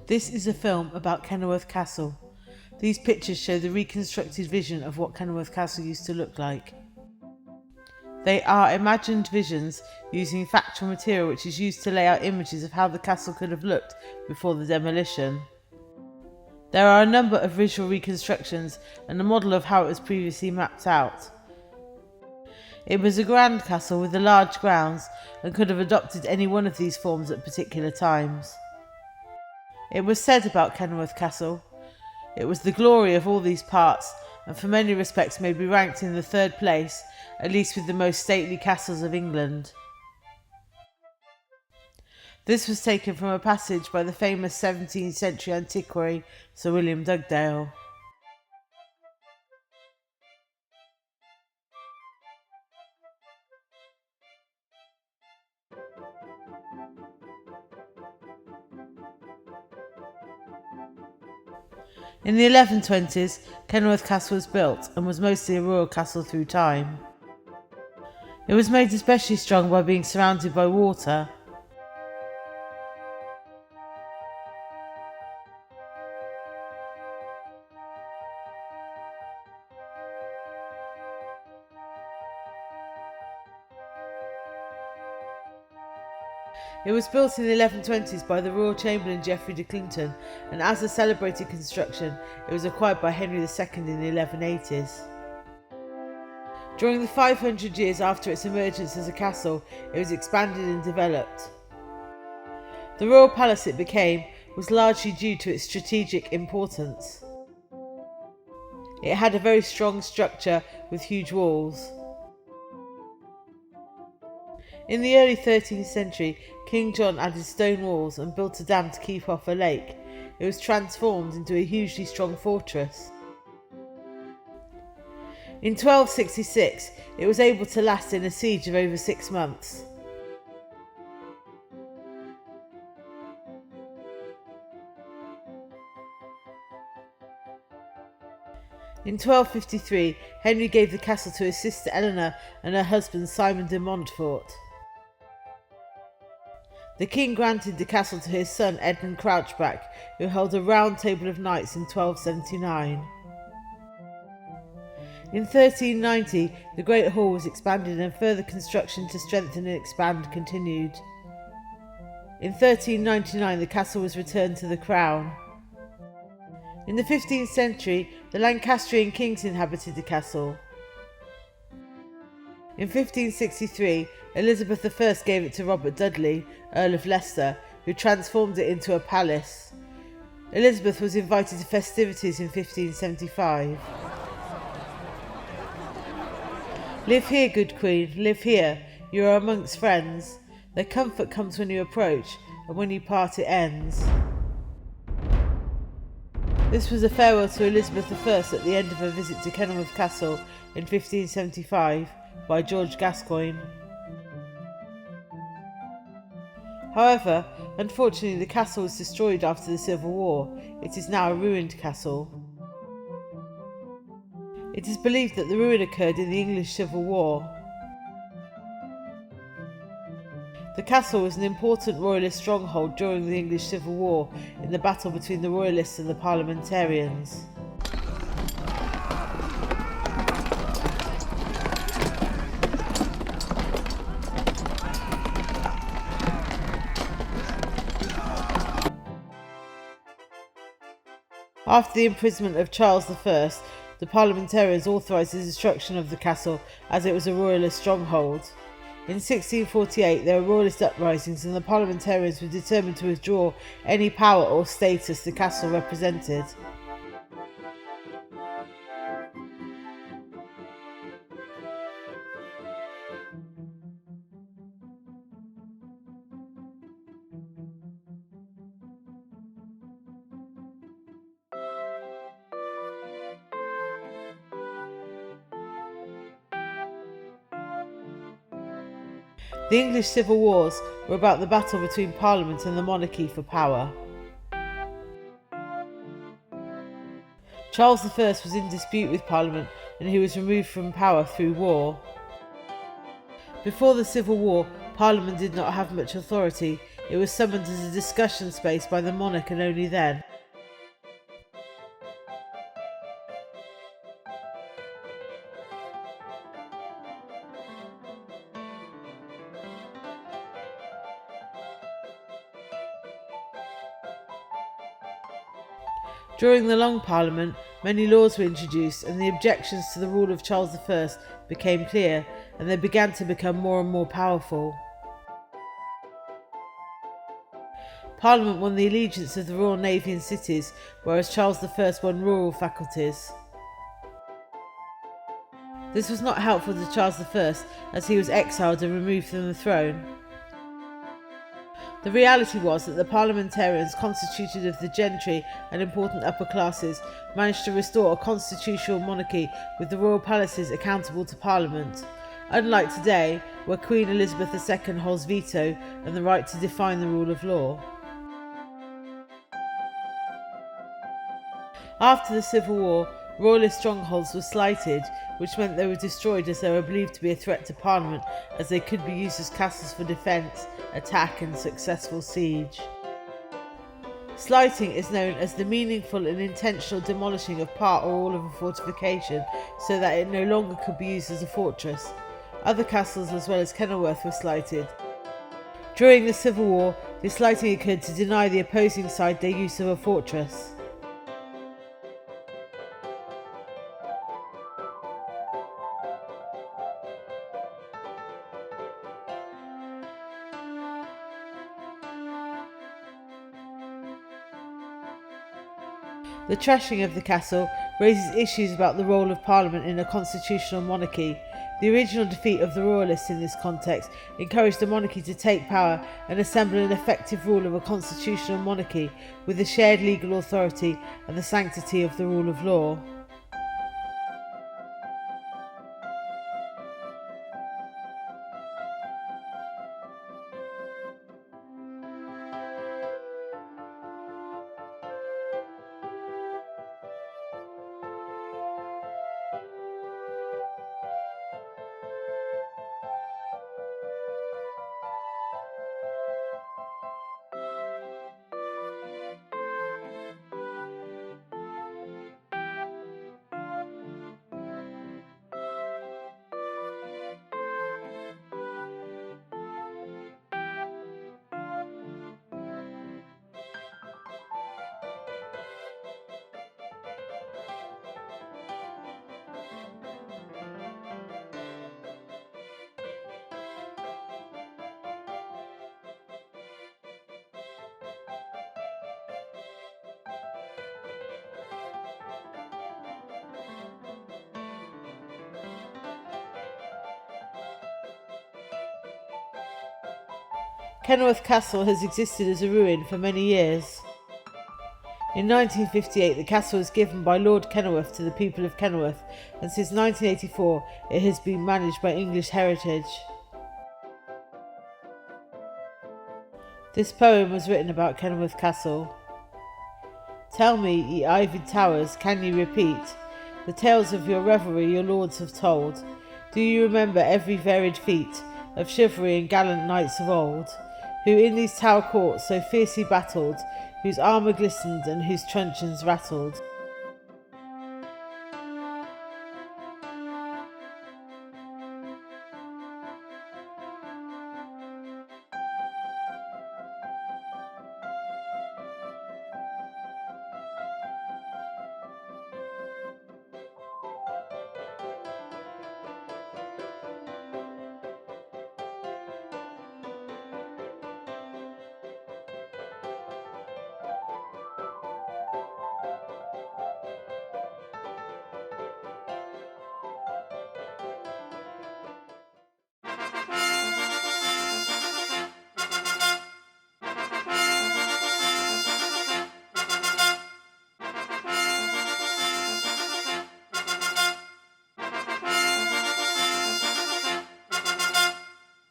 This is a film about Kenilworth Castle. These pictures show the reconstructed vision of what Kenilworth Castle used to look like. They are imagined visions using factual material which is used to lay out images of how the castle could have looked before the demolition. There are a number of visual reconstructions and a model of how it was previously mapped out. It was a grand castle with a large grounds and could have adopted any one of these forms at particular times. It was said about Kenilworth Castle, it was the glory of all these parts and for many respects may be ranked in the third place, at least with the most stately castles of England. This was taken from a passage by the famous 17th century antiquary Sir William Dugdale. In the 1120s, Kenilworth Castle was built and was mostly a royal castle through time. It was made especially strong by being surrounded by water. It was built in the 1120s by the Royal Chamberlain Geoffrey de Clinton, and as a celebrated construction, it was acquired by Henry II in the 1180s. During the 500 years after its emergence as a castle, it was expanded and developed. The royal palace it became was largely due to its strategic importance. It had a very strong structure with huge walls. In the early 13th century, King John added stone walls and built a dam to keep off a lake. It was transformed into a hugely strong fortress. In 1266, it was able to last in a siege of over 6 months. In 1253, Henry gave the castle to his sister Eleanor and her husband Simon de Montfort. The king granted the castle to his son Edmund Crouchback, who held a round table of knights in 1279. In 1390, the Great Hall was expanded and further construction to strengthen and expand continued. In 1399, the castle was returned to the crown. In the 15th century, the Lancastrian kings inhabited the castle. In 1563, Elizabeth I gave it to Robert Dudley, Earl of Leicester, who transformed it into a palace. Elizabeth was invited to festivities in 1575. "Live here, good queen, live here. You are amongst friends. Their comfort comes when you approach, and when you part it ends." This was a farewell to Elizabeth I at the end of her visit to Kenilworth Castle in 1575 by George Gascoigne. However, unfortunately the castle was destroyed after the Civil War. It is now a ruined castle. It is believed that the ruin occurred in the English Civil War. The castle was an important royalist stronghold during the English Civil War in the battle between the royalists and the parliamentarians. After the imprisonment of Charles I, the parliamentarians authorised the destruction of the castle as it was a royalist stronghold. In 1648 there were royalist uprisings and the parliamentarians were determined to withdraw any power or status the castle represented. The English Civil Wars were about the battle between Parliament and the monarchy for power. Charles I was in dispute with Parliament and he was removed from power through war. Before the Civil War, Parliament did not have much authority. It was summoned as a discussion space by the monarch and only then. During the Long Parliament, many laws were introduced and the objections to the rule of Charles I became clear, and they began to become more and more powerful. Parliament won the allegiance of the Royal Navy and cities, whereas Charles I won rural faculties. This was not helpful to Charles I, as he was exiled and removed from the throne. The reality was that the parliamentarians, constituted of the gentry and important upper classes, managed to restore a constitutional monarchy with the royal palaces accountable to Parliament, unlike today, where Queen Elizabeth II holds veto and the right to define the rule of law. After the Civil War, royalist strongholds were slighted, which meant they were destroyed as they were believed to be a threat to Parliament, as they could be used as castles for defence, attack and successful siege. Slighting is known as the meaningful and intentional demolishing of part or all of a fortification so that it no longer could be used as a fortress. Other castles as well as Kenilworth were slighted. During the Civil War, this slighting occurred to deny the opposing side their use of a fortress. The trashing of the castle raises issues about the role of Parliament in a constitutional monarchy. The original defeat of the Royalists in this context encouraged the monarchy to take power and assemble an effective rule of a constitutional monarchy with the shared legal authority and the sanctity of the rule of law. Kenilworth Castle has existed as a ruin for many years. In 1958, the castle was given by Lord Kenilworth to the people of Kenilworth, and since 1984 it has been managed by English Heritage. This poem was written about Kenilworth Castle. Tell me, ye ivied towers, can ye repeat the tales of your revelry your lords have told? Do you remember every varied feat of chivalry and gallant knights of old, who in these tower courts so fiercely battled, whose armour glistened and whose truncheons rattled?